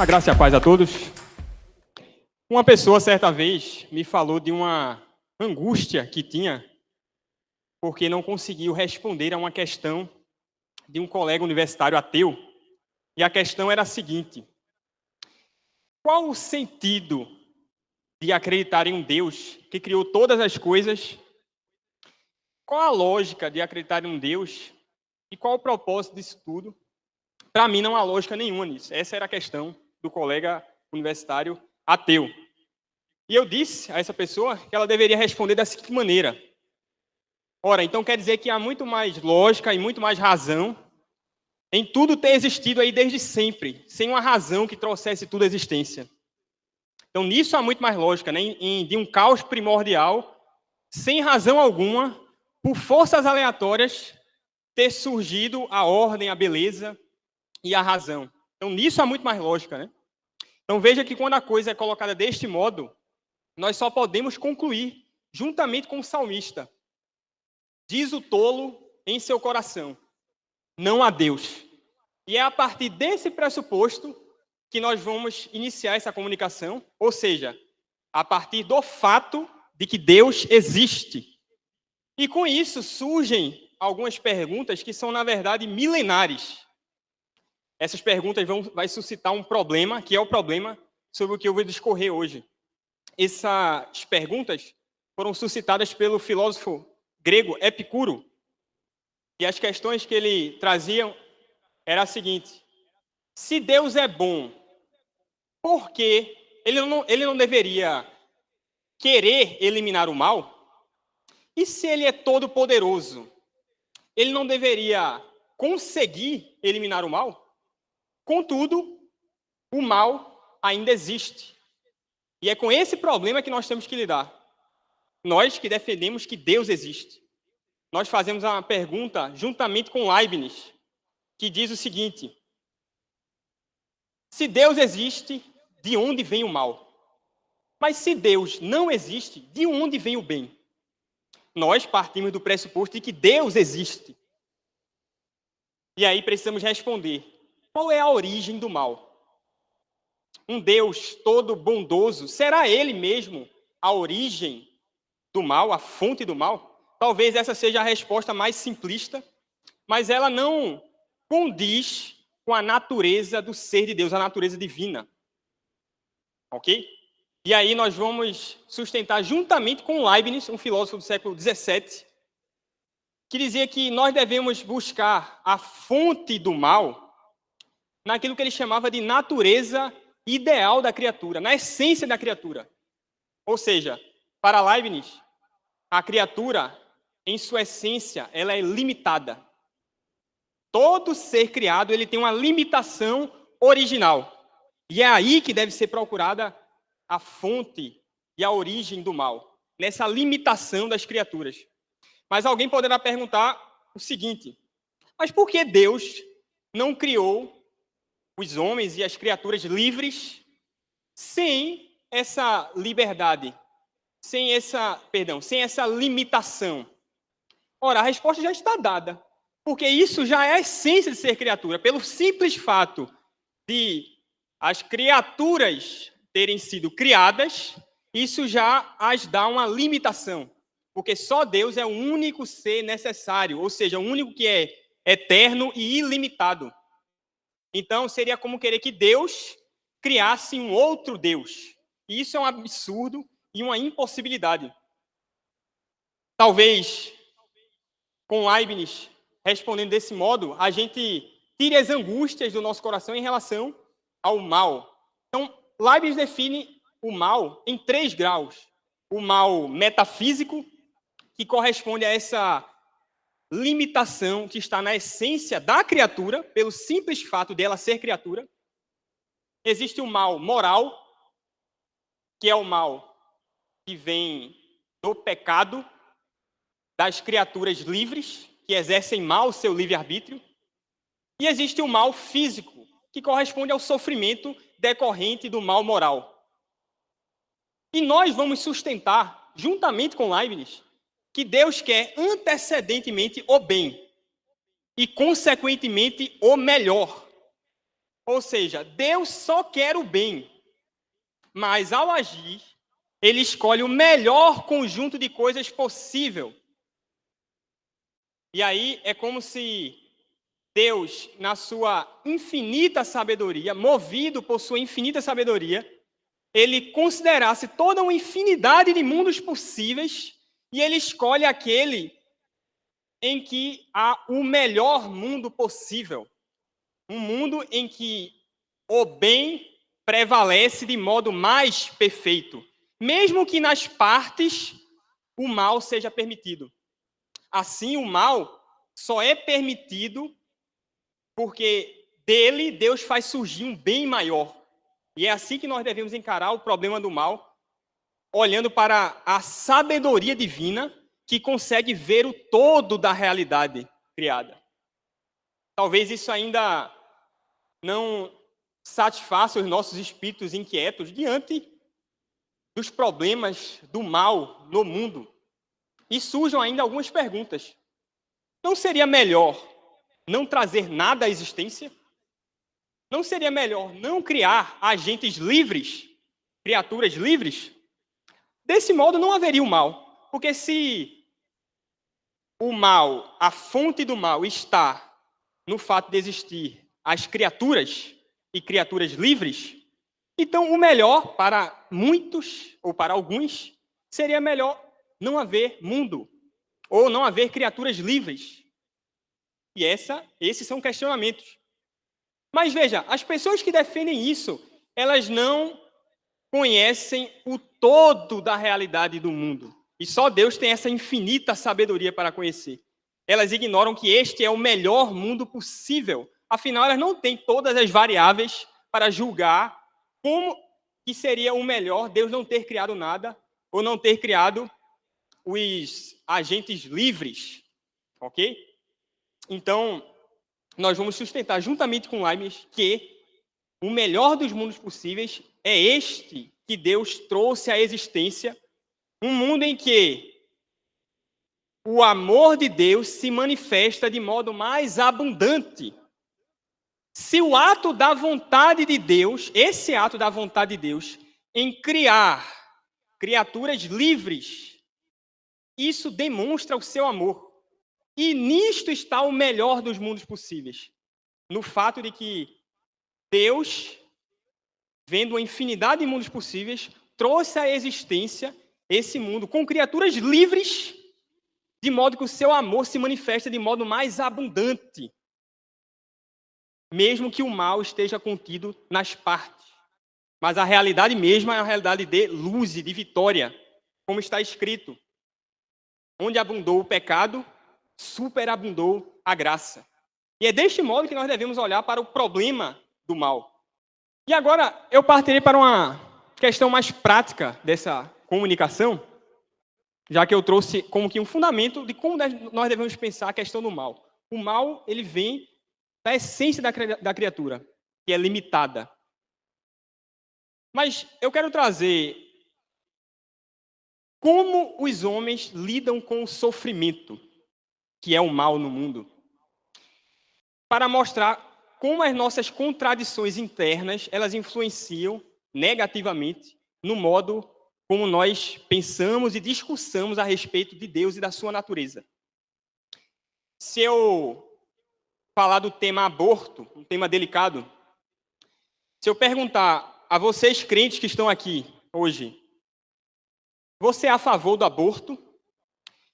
A graça e a paz a todos. Uma pessoa, certa vez, me falou de uma angústia que tinha porque não conseguiu responder a uma questão de um colega universitário ateu. E a questão era a seguinte: qual o sentido de acreditar em um Deus que criou todas as coisas? Qual a lógica de acreditar em um Deus? E qual o propósito disso tudo? Para mim, não há lógica nenhuma nisso. Essa era a questão do colega universitário ateu. E eu disse a essa pessoa que ela deveria responder da seguinte maneira: ora, então quer dizer que há muito mais lógica e muito mais razão em tudo ter existido aí desde sempre, sem uma razão que trouxesse tudo à existência. Então, nisso há muito mais lógica, né? De um caos primordial, sem razão alguma, por forças aleatórias, ter surgido a ordem, a beleza e a razão. Então, nisso há muito mais lógica, né? Então, veja que quando a coisa é colocada deste modo, nós só podemos concluir, juntamente com o salmista: diz o tolo em seu coração, não há Deus. E é a partir desse pressuposto que nós vamos iniciar essa comunicação, ou seja, a partir do fato de que Deus existe. E com isso surgem algumas perguntas que são, na verdade, milenares. Essas perguntas vão suscitar um problema, que é o problema sobre o que eu vou discorrer hoje. Essas perguntas foram suscitadas pelo filósofo grego Epicuro. E as questões que ele trazia era a seguinte: se Deus é bom, por que ele não deveria querer eliminar o mal? E se ele é todo poderoso, ele não deveria conseguir eliminar o mal? Contudo, o mal ainda existe. E é com esse problema que nós temos que lidar. Nós que defendemos que Deus existe. Nós fazemos uma pergunta juntamente com Leibniz, que diz o seguinte: se Deus existe, de onde vem o mal? Mas se Deus não existe, de onde vem o bem? Nós partimos do pressuposto de que Deus existe. E aí precisamos responder: qual é a origem do mal? Um Deus todo bondoso, será Ele mesmo a origem do mal, a fonte do mal? Talvez essa seja a resposta mais simplista, mas ela não condiz com a natureza do ser de Deus, a natureza divina. Ok? E aí nós vamos sustentar juntamente com Leibniz, um filósofo do século XVII, que dizia que nós devemos buscar a fonte do mal naquilo que ele chamava de natureza ideal da criatura, na essência da criatura. Ou seja, para Leibniz, a criatura, em sua essência, ela é limitada. Todo ser criado, ele tem uma limitação original. E é aí que deve ser procurada a fonte e a origem do mal, nessa limitação das criaturas. Mas alguém poderá perguntar o seguinte: mas por que Deus não criou os homens e as criaturas livres sem essa liberdade, sem essa limitação? Ora, a resposta já está dada, porque isso já é a essência de ser criatura. Pelo simples fato de as criaturas terem sido criadas, isso já as dá uma limitação, porque só Deus é o único ser necessário, ou seja, o único que é eterno e ilimitado. Então, seria como querer que Deus criasse um outro Deus. E isso é um absurdo e uma impossibilidade. Talvez, com Leibniz respondendo desse modo, a gente tire as angústias do nosso coração em relação ao mal. Então, Leibniz define o mal em 3 graus. O mal metafísico, que corresponde a essa limitação que está na essência da criatura, pelo simples fato dela ser criatura. Existe o mal moral, que é o mal que vem do pecado das criaturas livres, que exercem mal o seu livre-arbítrio. E existe o mal físico, que corresponde ao sofrimento decorrente do mal moral. E nós vamos sustentar, juntamente com Leibniz, que Deus quer antecedentemente o bem e, consequentemente, o melhor. Ou seja, Deus só quer o bem, mas ao agir, ele escolhe o melhor conjunto de coisas possível. E aí é como se Deus, na sua infinita sabedoria, movido por sua infinita sabedoria, ele considerasse toda uma infinidade de mundos possíveis e ele escolhe aquele em que há o melhor mundo possível. Um mundo em que o bem prevalece de modo mais perfeito, mesmo que nas partes o mal seja permitido. Assim, o mal só é permitido porque dele Deus faz surgir um bem maior. E é assim que nós devemos encarar o problema do mal, olhando para a sabedoria divina que consegue ver o todo da realidade criada. Talvez isso ainda não satisfaça os nossos espíritos inquietos diante dos problemas do mal no mundo. E surjam ainda algumas perguntas. Não seria melhor não trazer nada à existência? Não seria melhor não criar agentes livres, criaturas livres? Desse modo não haveria o mal, porque se o mal, a fonte do mal está no fato de existir as criaturas e criaturas livres, então o melhor para muitos ou para alguns seria melhor não haver mundo ou não haver criaturas livres. E esses são questionamentos. Mas veja, as pessoas que defendem isso, elas não conhecem o todo da realidade do mundo. E só Deus tem essa infinita sabedoria para conhecer. Elas ignoram que este é o melhor mundo possível. Afinal, elas não têm todas as variáveis para julgar como que seria o melhor Deus não ter criado nada ou não ter criado os agentes livres, ok? Então, nós vamos sustentar juntamente com Leibniz que o melhor dos mundos possíveis é este que Deus trouxe à existência, um mundo em que o amor de Deus se manifesta de modo mais abundante. Se o ato da vontade de Deus, esse ato da vontade de Deus, em criar criaturas livres, isso demonstra o seu amor. E nisto está o melhor dos mundos possíveis. No fato de que Deus, vendo uma infinidade de mundos possíveis, trouxe à existência esse mundo com criaturas livres, de modo que o seu amor se manifesta de modo mais abundante, mesmo que o mal esteja contido nas partes. Mas a realidade mesma é a realidade de luz e de vitória, como está escrito. Onde abundou o pecado, superabundou a graça. E é deste modo que nós devemos olhar para o problema do mal. E agora eu partirei para uma questão mais prática dessa comunicação, já que eu trouxe como que um fundamento de como nós devemos pensar a questão do mal. O mal, ele vem da essência da criatura, que é limitada. Mas eu quero trazer como os homens lidam com o sofrimento, que é o mal no mundo, para mostrar como as nossas contradições internas, elas influenciam negativamente no modo como nós pensamos e discussamos a respeito de Deus e da sua natureza. Se eu falar do tema aborto, um tema delicado, se eu perguntar a vocês crentes que estão aqui hoje, você é a favor do aborto?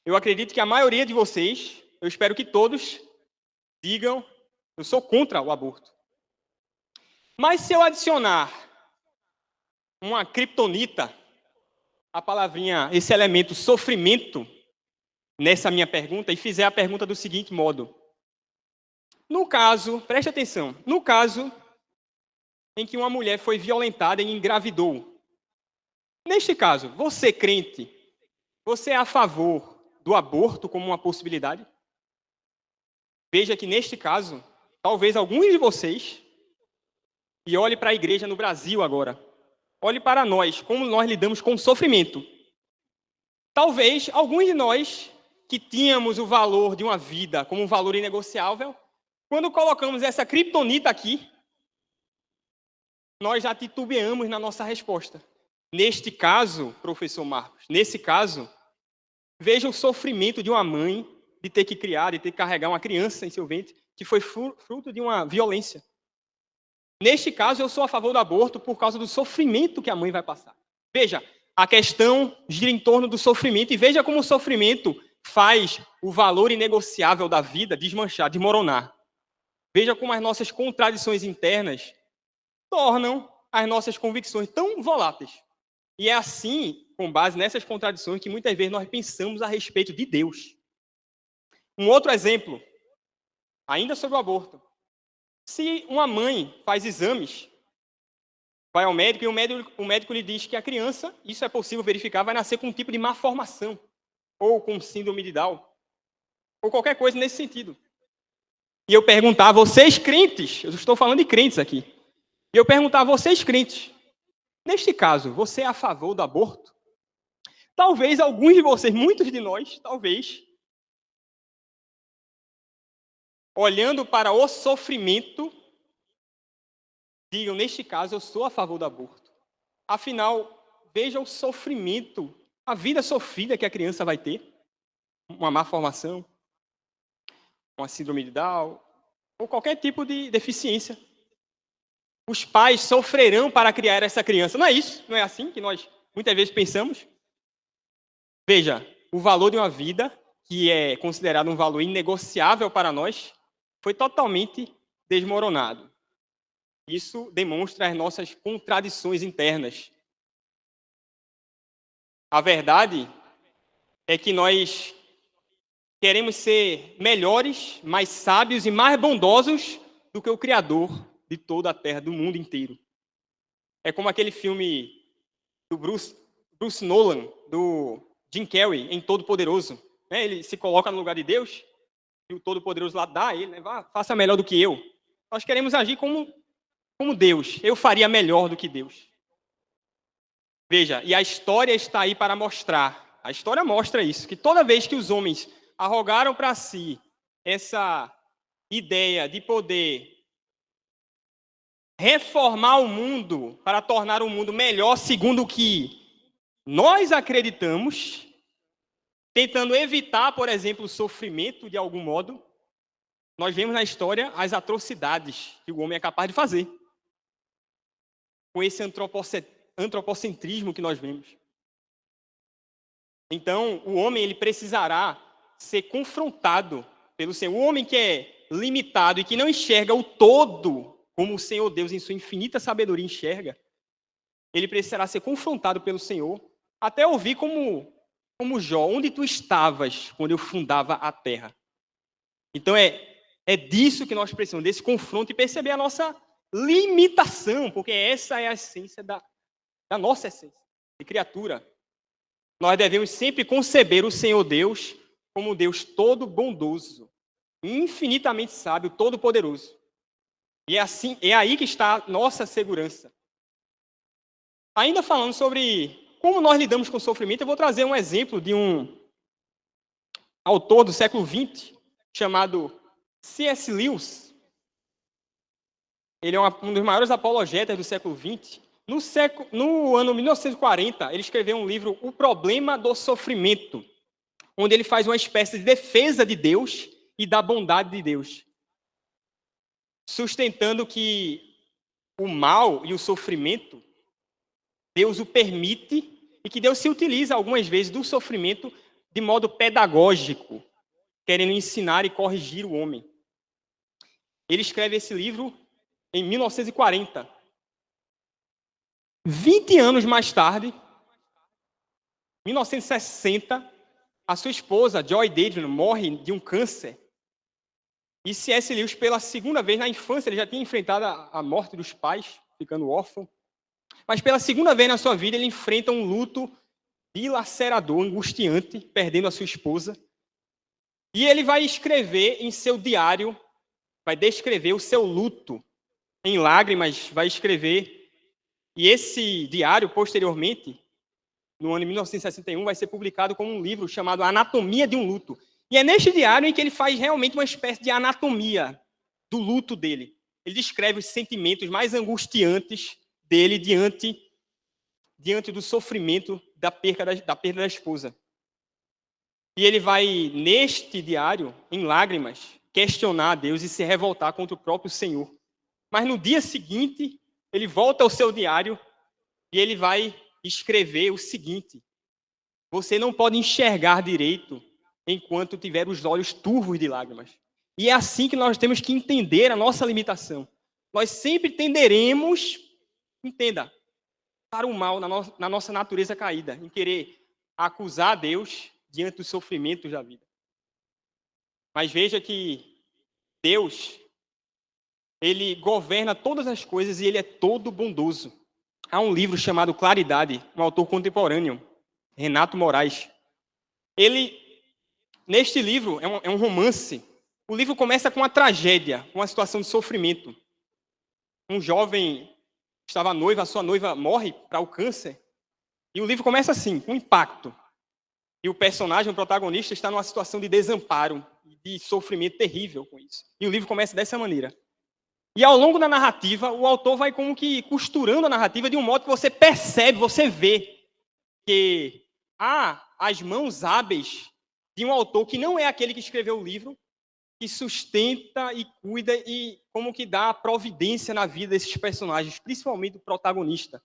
Eu acredito que a maioria de vocês, eu espero que todos, digam, eu sou contra o aborto. Mas se eu adicionar uma criptonita, a palavrinha, esse elemento sofrimento, nessa minha pergunta, e fizer a pergunta do seguinte modo. No caso, preste atenção, no caso em que uma mulher foi violentada e engravidou, neste caso, você crente, você é a favor do aborto como uma possibilidade? Veja que neste caso, talvez alguns de vocês, e olhe para a igreja no Brasil agora, olhe para nós, como nós lidamos com o sofrimento. Talvez alguns de nós que tínhamos o valor de uma vida como um valor inegociável, quando colocamos essa criptonita aqui, nós já titubeamos na nossa resposta. Neste caso, professor Marcos, nesse caso, veja o sofrimento de uma mãe de ter que criar, de ter que carregar uma criança em seu ventre, que foi fruto de uma violência. Neste caso, eu sou a favor do aborto por causa do sofrimento que a mãe vai passar. Veja, a questão gira em torno do sofrimento, e veja como o sofrimento faz o valor inegociável da vida desmanchar, desmoronar. Veja como as nossas contradições internas tornam as nossas convicções tão voláteis. E é assim, com base nessas contradições, que muitas vezes nós pensamos a respeito de Deus. Um outro exemplo, ainda sobre o aborto. Se uma mãe faz exames, vai ao médico e o médico lhe diz que a criança, isso é possível verificar, vai nascer com um tipo de malformação, ou com síndrome de Down, ou qualquer coisa nesse sentido. E eu perguntar a vocês crentes, eu estou falando de crentes aqui, e eu perguntar a vocês crentes, neste caso, você é a favor do aborto? Talvez alguns de vocês, muitos de nós, talvez, olhando para o sofrimento, digam, neste caso, eu sou a favor do aborto. Afinal, veja o sofrimento, a vida sofrida que a criança vai ter, uma má formação, uma síndrome de Down, ou qualquer tipo de deficiência. Os pais sofrerão para criar essa criança. Não é isso? Não é assim que nós muitas vezes pensamos? Veja, o valor de uma vida, que é considerado um valor inegociável para nós, foi totalmente desmoronado. Isso demonstra as nossas contradições internas. A verdade é que nós queremos ser melhores, mais sábios e mais bondosos do que o Criador de toda a terra, do mundo inteiro. É como aquele filme do Bruce Nolan, do Jim Carrey, em Todo-Poderoso. Ele se coloca no lugar de Deus e o Todo-Poderoso lá dá a ele, faça melhor do que eu. Nós queremos agir como Deus. Eu faria melhor do que Deus. Veja, e a história está aí para mostrar, a história mostra isso, que toda vez que os homens arrogaram para si essa ideia de poder reformar o mundo para tornar o mundo melhor segundo o que nós acreditamos, tentando evitar, por exemplo, o sofrimento de algum modo, nós vemos na história as atrocidades que o homem é capaz de fazer. Com esse antropocentrismo que nós vemos. Então, o homem ele precisará ser confrontado pelo Senhor. O homem que é limitado e que não enxerga o todo, como o Senhor Deus, em sua infinita sabedoria, enxerga, ele precisará ser confrontado pelo Senhor, até ouvir como Jó, onde tu estavas quando eu fundava a terra. Então, é disso que nós precisamos, desse confronto, e perceber a nossa limitação, porque essa é a essência da nossa essência de criatura. Nós devemos sempre conceber o Senhor Deus como Deus todo bondoso, infinitamente sábio, todo poderoso. E é aí que está a nossa segurança. Ainda falando sobre como nós lidamos com o sofrimento, eu vou trazer um exemplo de um autor do século XX, chamado C.S. Lewis. Ele é um dos maiores apologetas do século XX. No ano 1940, ele escreveu um livro, O Problema do Sofrimento, onde ele faz uma espécie de defesa de Deus e da bondade de Deus, sustentando que o mal e o sofrimento, Deus o permite e que Deus se utiliza algumas vezes do sofrimento de modo pedagógico, querendo ensinar e corrigir o homem. Ele escreve esse livro em 1940. 20 anos mais tarde, 1960, a sua esposa, Joy Davidman, morre de um câncer. E C.S. Lewis, pela segunda vez na infância, ele já tinha enfrentado a morte dos pais, ficando órfão. Mas pela segunda vez na sua vida, ele enfrenta um luto dilacerador, angustiante, perdendo a sua esposa. E ele vai escrever em seu diário, vai descrever o seu luto em lágrimas, vai escrever. E esse diário, posteriormente, no ano de 1961, vai ser publicado como um livro chamado Anatomia de um Luto. E é neste diário em que ele faz realmente uma espécie de anatomia do luto dele. Ele descreve os sentimentos mais angustiantes dele diante do sofrimento da perda da esposa. E ele vai, neste diário, em lágrimas, questionar a Deus e se revoltar contra o próprio Senhor. Mas no dia seguinte, ele volta ao seu diário e ele vai escrever o seguinte: você não pode enxergar direito enquanto tiver os olhos turvos de lágrimas. E é assim que nós temos que entender a nossa limitação. Nós sempre tenderemos, entenda, para o mal na nossa natureza caída, em querer acusar a Deus diante dos sofrimentos da vida. Mas veja que Deus, ele governa todas as coisas e ele é todo bondoso. Há um livro chamado Claridade, um autor contemporâneo, Renato Moraes. Neste livro, é um romance. O livro começa com uma tragédia, uma situação de sofrimento. Um jovem estava noivo, a sua noiva morre para o câncer. E o livro começa assim, com impacto. E o personagem, o protagonista, está numa situação de desamparo, de sofrimento terrível com isso. E o livro começa dessa maneira. E ao longo da narrativa, o autor vai como que costurando a narrativa de um modo que você percebe, você vê que há as mãos hábeis de um autor que não é aquele que escreveu o livro, que sustenta e cuida e como que dá a providência na vida desses personagens, principalmente o protagonista.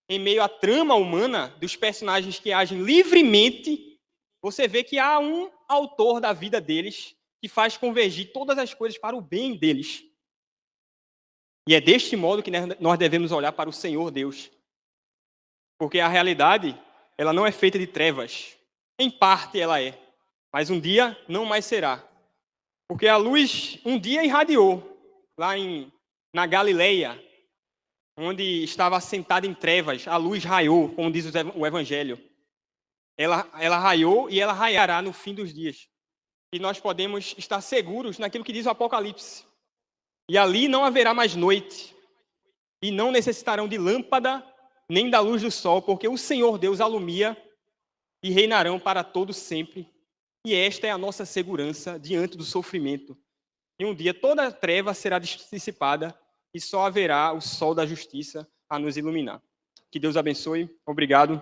Em meio à trama humana dos personagens que agem livremente, você vê que há um autor da vida deles que faz convergir todas as coisas para o bem deles. E é deste modo que nós devemos olhar para o Senhor Deus. Porque a realidade, ela não é feita de trevas. Em parte ela é, mas um dia não mais será. Porque a luz um dia irradiou lá na Galileia, onde estava assentada em trevas, a luz raiou, como diz o Evangelho. Ela raiou e ela raiará no fim dos dias. E nós podemos estar seguros naquilo que diz o Apocalipse. E ali não haverá mais noite, e não necessitarão de lâmpada, nem da luz do sol, porque o Senhor Deus alumia e reinarão para todo sempre. E esta é a nossa segurança diante do sofrimento. E um dia toda a treva será dissipada e só haverá o sol da justiça a nos iluminar. Que Deus abençoe. Obrigado.